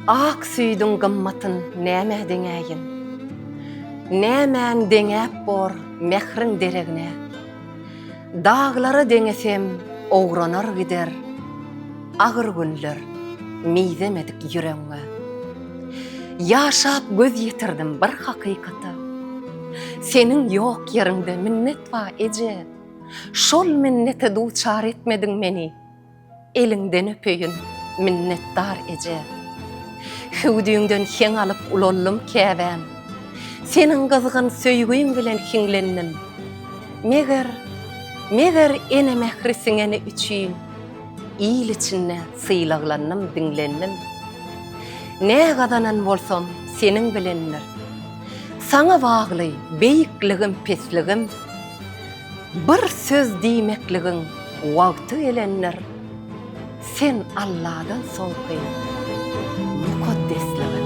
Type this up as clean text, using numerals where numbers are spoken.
Ak süydün gımmatın näme deňägin? Nämen deňäp bor mehriň deregine? Dağlara deňesem ogranar gider. Agyr günler mizemedik yüreğime. Yaşap göz yitirdim bir hakykata. Senin yok yerinde minnet va ece. Şol minnete duçar etmedin meni. Elinden öpeyin minnetdar ece. Hüwdüňden heň alyp ulollum käbän. Senin gızgın söýgüň bilen hiňlendim. Meger ene mehrisiňeni üçin il içinde syýlaglannym, diňlendim. Ne gadanan bolsam senin bilenler. Sana bagly beýikligim, pesligim. Bir söz diýmekligin wagty elenler. Sen Allah'dan soňky mukaddesligim.